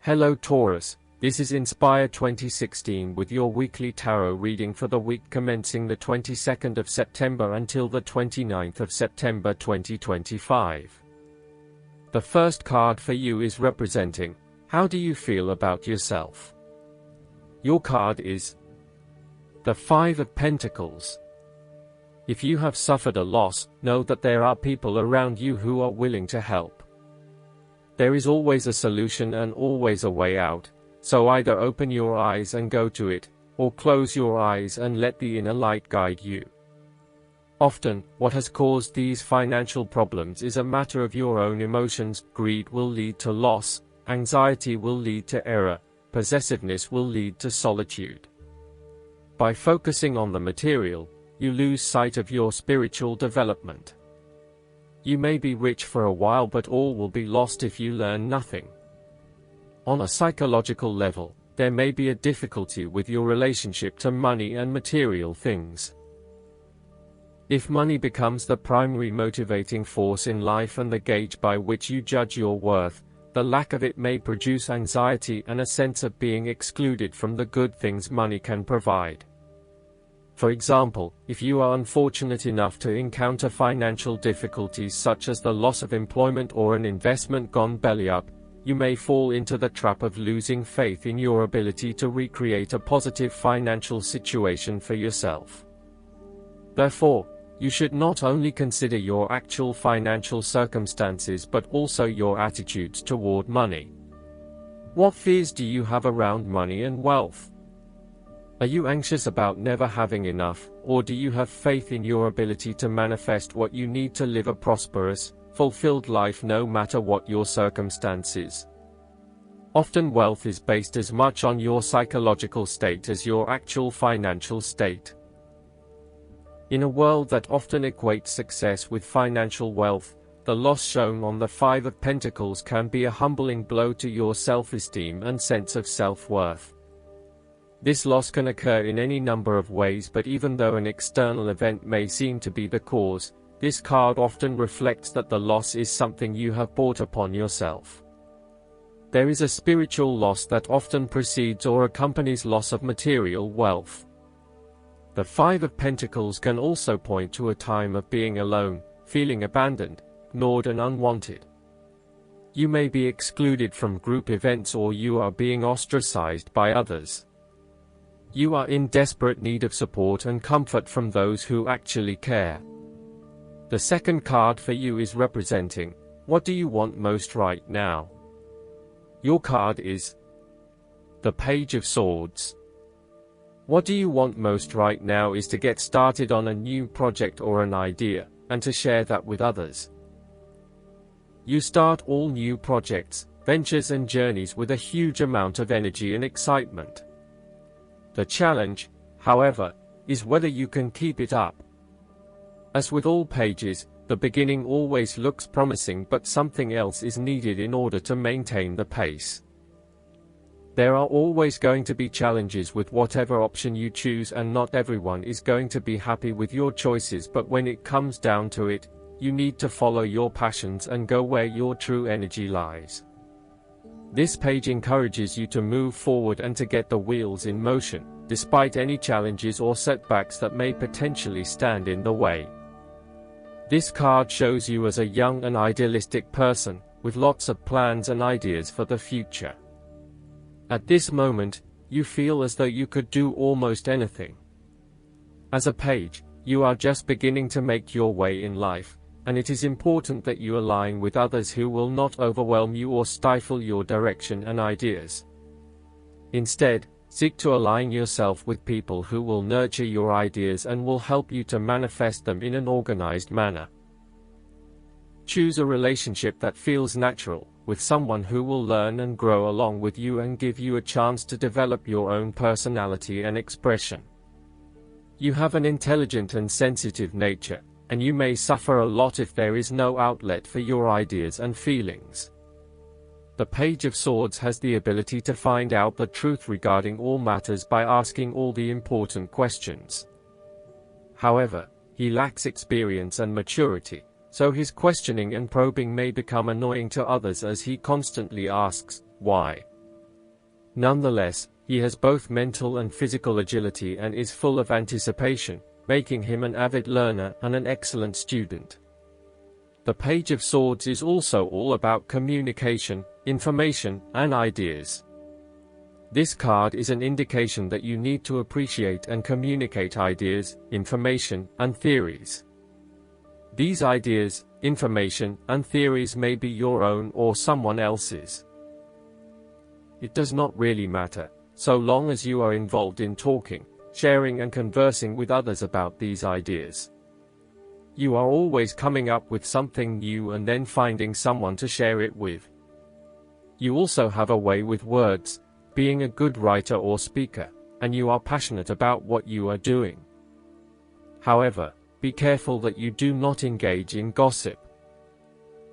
Hello Taurus, this is Inspire 2016 with your weekly tarot reading for the week commencing the 22nd of September until the 29th of September 2025. The first card for you is representing, how do you feel about yourself? Your card is the Five of Pentacles. If you have suffered a loss, know that there are people around you who are willing to help. There is always a solution and always a way out, so either open your eyes and go to it, or close your eyes and let the inner light guide you. Often, what has caused these financial problems is a matter of your own emotions. Greed will lead to loss, anxiety will lead to error, possessiveness will lead to solitude. By focusing on the material, you lose sight of your spiritual development. You may be rich for a while, but all will be lost if you learn nothing. On a psychological level, there may be a difficulty with your relationship to money and material things. If money becomes the primary motivating force in life and the gauge by which you judge your worth, the lack of it may produce anxiety and a sense of being excluded from the good things money can provide. For example, if you are unfortunate enough to encounter financial difficulties such as the loss of employment or an investment gone belly up, you may fall into the trap of losing faith in your ability to recreate a positive financial situation for yourself. Therefore, you should not only consider your actual financial circumstances but also your attitudes toward money. What fears do you have around money and wealth? Are you anxious about never having enough, or do you have faith in your ability to manifest what you need to live a prosperous, fulfilled life no matter what your circumstances? Often wealth is based as much on your psychological state as your actual financial state. In a world that often equates success with financial wealth, the loss shown on the Five of Pentacles can be a humbling blow to your self-esteem and sense of self-worth. This loss can occur in any number of ways, but even though an external event may seem to be the cause, this card often reflects that the loss is something you have brought upon yourself. There is a spiritual loss that often precedes or accompanies loss of material wealth. The Five of Pentacles can also point to a time of being alone, feeling abandoned, ignored and unwanted. You may be excluded from group events or you are being ostracized by others. You are in desperate need of support and comfort from those who actually care. The second card for you is representing, what do you want most right now? Your card is the Page of Swords. What do you want most right now is to get started on a new project or an idea, and to share that with others. You start all new projects, ventures and journeys with a huge amount of energy and excitement. The challenge, however, is whether you can keep it up. As with all pages, the beginning always looks promising, but something else is needed in order to maintain the pace. There are always going to be challenges with whatever option you choose, and not everyone is going to be happy with your choices, but when it comes down to it, you need to follow your passions and go where your true energy lies. This page encourages you to move forward and to get the wheels in motion, despite any challenges or setbacks that may potentially stand in the way. This card shows you as a young and idealistic person, with lots of plans and ideas for the future. At this moment, you feel as though you could do almost anything. As a page, you are just beginning to make your way in life, and it is important that you align with others who will not overwhelm you or stifle your direction and ideas. Instead, seek to align yourself with people who will nurture your ideas and will help you to manifest them in an organized manner. Choose a relationship that feels natural, with someone who will learn and grow along with you and give you a chance to develop your own personality and expression. You have an intelligent and sensitive nature, and you may suffer a lot if there is no outlet for your ideas and feelings. The Page of Swords has the ability to find out the truth regarding all matters by asking all the important questions. However, he lacks experience and maturity, so his questioning and probing may become annoying to others as he constantly asks, "Why? Nonetheless, he has both mental and physical agility and is full of anticipation, making him an avid learner and an excellent student. The Page of Swords is also all about communication, information, and ideas. This card is an indication that you need to appreciate and communicate ideas, information, and theories. These ideas, information, and theories may be your own or someone else's. It does not really matter, so long as you are involved in talking, sharing and conversing with others about these ideas. You are always coming up with something new and then finding someone to share it with. You also have a way with words, being a good writer or speaker, and you are passionate about what you are doing. However, be careful that you do not engage in gossip.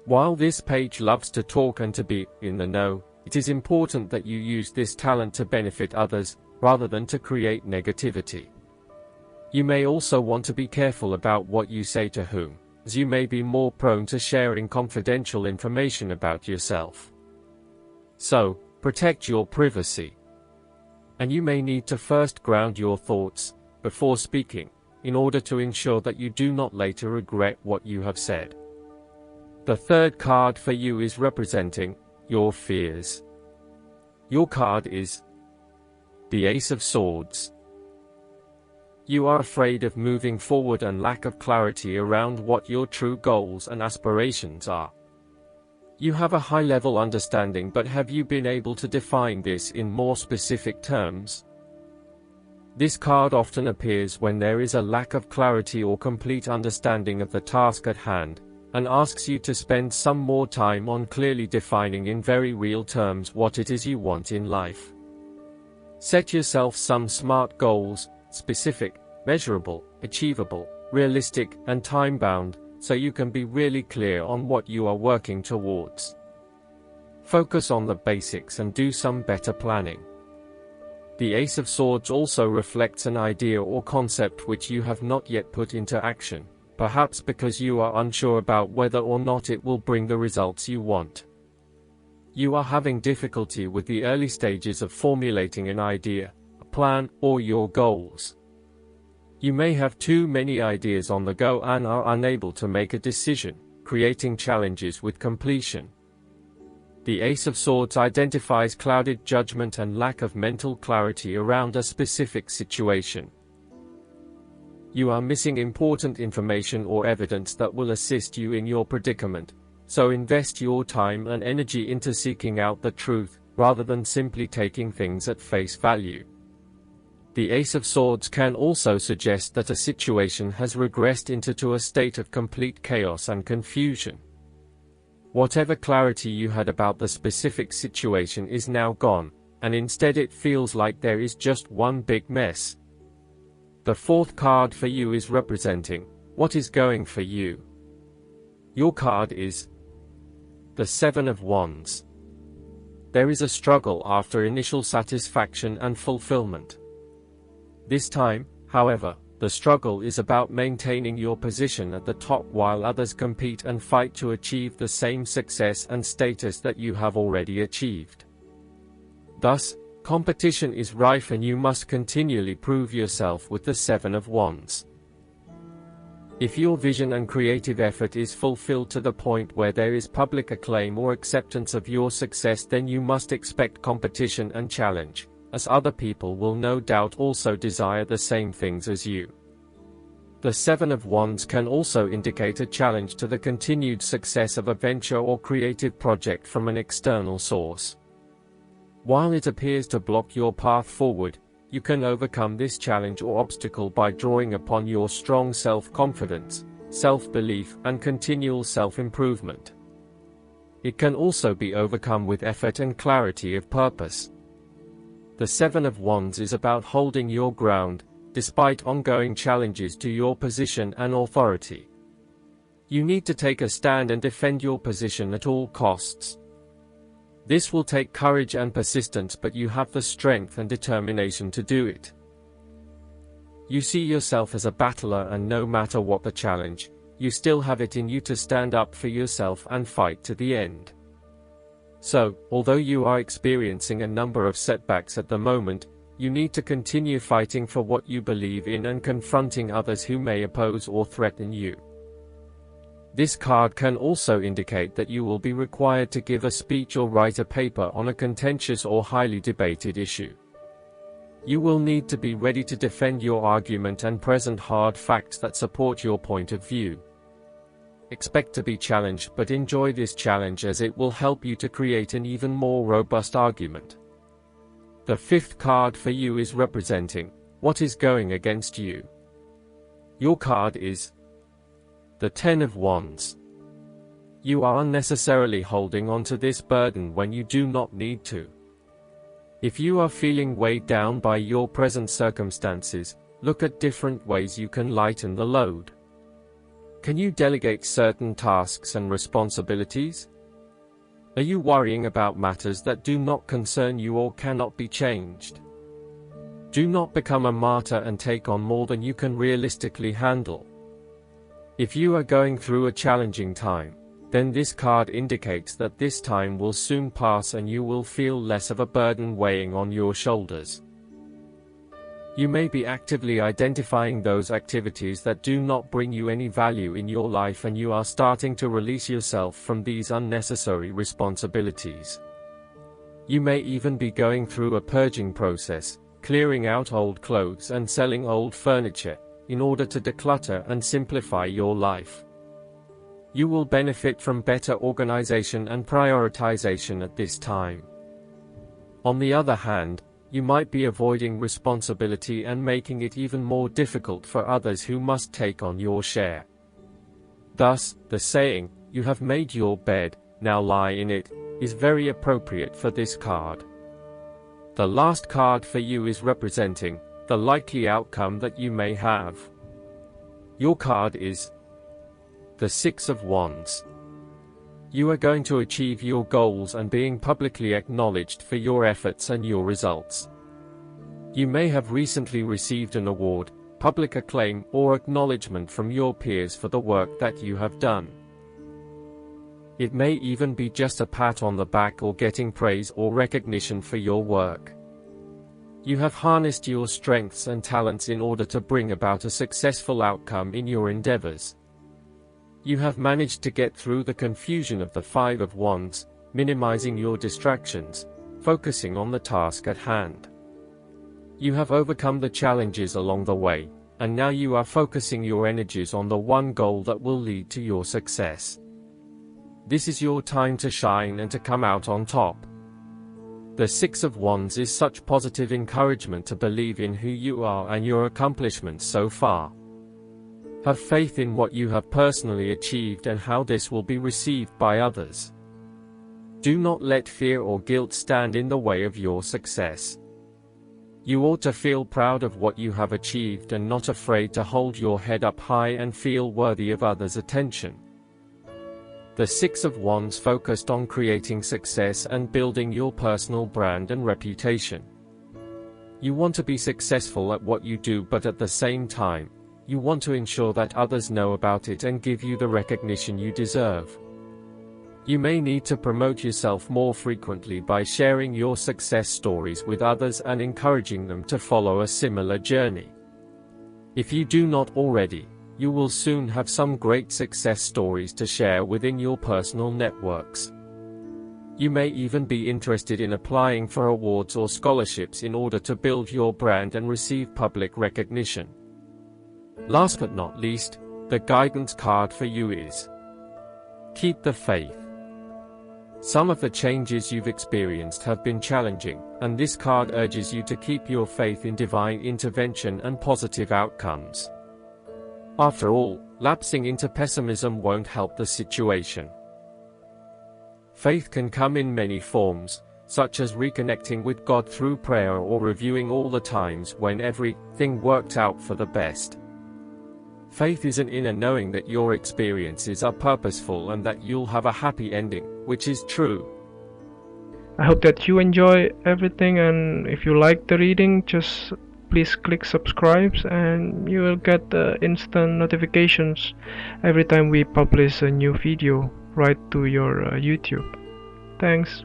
While this page loves to talk and to be in the know, it is important that you use this talent to benefit others, rather than to create negativity. You may also want to be careful about what you say to whom, as you may be more prone to sharing confidential information about yourself. So, protect your privacy. And you may need to first ground your thoughts, before speaking, in order to ensure that you do not later regret what you have said. The third card for you is representing your fears. Your card is the Ace of Swords. You are afraid of moving forward and lack of clarity around what your true goals and aspirations are. You have a high-level understanding, but have you been able to define this in more specific terms? This card often appears when there is a lack of clarity or complete understanding of the task at hand, and asks you to spend some more time on clearly defining in very real terms what it is you want in life. Set yourself some SMART goals, specific, measurable, achievable, realistic, and time-bound, so you can be really clear on what you are working towards. Focus on the basics and do some better planning. The Ace of Swords also reflects an idea or concept which you have not yet put into action, perhaps because you are unsure about whether or not it will bring the results you want. You are having difficulty with the early stages of formulating an idea, a plan, or your goals. You may have too many ideas on the go and are unable to make a decision, creating challenges with completion. The Ace of Swords identifies clouded judgment and lack of mental clarity around a specific situation. You are missing important information or evidence that will assist you in your predicament, so invest your time and energy into seeking out the truth, rather than simply taking things at face value. The Ace of Swords can also suggest that a situation has regressed into a state of complete chaos and confusion. Whatever clarity you had about the specific situation is now gone, and instead it feels like there is just one big mess. The fourth card for you is representing what is going for you. Your card is the Seven of Wands. There is a struggle after initial satisfaction and fulfillment. This time, however, the struggle is about maintaining your position at the top while others compete and fight to achieve the same success and status that you have already achieved. Thus, competition is rife and you must continually prove yourself with the Seven of Wands. If your vision and creative effort is fulfilled to the point where there is public acclaim or acceptance of your success, then you must expect competition and challenge, as other people will no doubt also desire the same things as you. The Seven of Wands can also indicate a challenge to the continued success of a venture or creative project from an external source. While it appears to block your path forward, you can overcome this challenge or obstacle by drawing upon your strong self-confidence, self-belief, and continual self-improvement. It can also be overcome with effort and clarity of purpose. The Seven of Wands is about holding your ground, despite ongoing challenges to your position and authority. You need to take a stand and defend your position at all costs. This will take courage and persistence, but you have the strength and determination to do it. You see yourself as a battler, and no matter what the challenge, you still have it in you to stand up for yourself and fight to the end. So, although you are experiencing a number of setbacks at the moment, you need to continue fighting for what you believe in and confronting others who may oppose or threaten you. This card can also indicate that you will be required to give a speech or write a paper on a contentious or highly debated issue. You will need to be ready to defend your argument and present hard facts that support your point of view. Expect to be challenged, but enjoy this challenge as it will help you to create an even more robust argument. The fifth card for you is representing what is going against you. Your card is the Ten of Wands. You are unnecessarily holding on to this burden when you do not need to. If you are feeling weighed down by your present circumstances, look at different ways you can lighten the load. Can you delegate certain tasks and responsibilities? Are you worrying about matters that do not concern you or cannot be changed? Do not become a martyr and take on more than you can realistically handle. If you are going through a challenging time, then this card indicates that this time will soon pass and you will feel less of a burden weighing on your shoulders. You may be actively identifying those activities that do not bring you any value in your life, and you are starting to release yourself from these unnecessary responsibilities. You may even be going through a purging process, clearing out old clothes and selling old furniture, in order to declutter and simplify your life. You will benefit from better organization and prioritization at this time. On the other hand, you might be avoiding responsibility and making it even more difficult for others who must take on your share. Thus, the saying, "You have made your bed, now lie in it," is very appropriate for this card. The last card for you is representing the likely outcome that you may have. Your card is the Six of Wands. You are going to achieve your goals and being publicly acknowledged for your efforts and your results. You may have recently received an award, public acclaim, or acknowledgement from your peers for the work that you have done. It may even be just a pat on the back or getting praise or recognition for your work. You have harnessed your strengths and talents in order to bring about a successful outcome in your endeavors. You have managed to get through the confusion of the Five of Wands, minimizing your distractions, focusing on the task at hand. You have overcome the challenges along the way, and now you are focusing your energies on the one goal that will lead to your success. This is your time to shine and to come out on top. The Six of Wands is such positive encouragement to believe in who you are and your accomplishments so far. Have faith in what you have personally achieved and how this will be received by others. Do not let fear or guilt stand in the way of your success. You ought to feel proud of what you have achieved and not afraid to hold your head up high and feel worthy of others' attention. The Six of Wands focused on creating success and building your personal brand and reputation. You want to be successful at what you do, but at the same time, you want to ensure that others know about it and give you the recognition you deserve. You may need to promote yourself more frequently by sharing your success stories with others and encouraging them to follow a similar journey. If you do not already, you will soon have some great success stories to share within your personal networks. You may even be interested in applying for awards or scholarships in order to build your brand and receive public recognition. Last but not least, the guidance card for you is Keep the Faith. Some of the changes you've experienced have been challenging, and this card urges you to keep your faith in divine intervention and positive outcomes. After all, lapsing into pessimism won't help the situation. Faith can come in many forms, such as reconnecting with God through prayer or reviewing all the times when everything worked out for the best. Faith is an inner knowing that your experiences are purposeful and that you'll have a happy ending, which is true. I hope that you enjoy everything, and if you like the reading, just please click subscribe and you will get the instant notifications every time we publish a new video right to your YouTube. Thanks.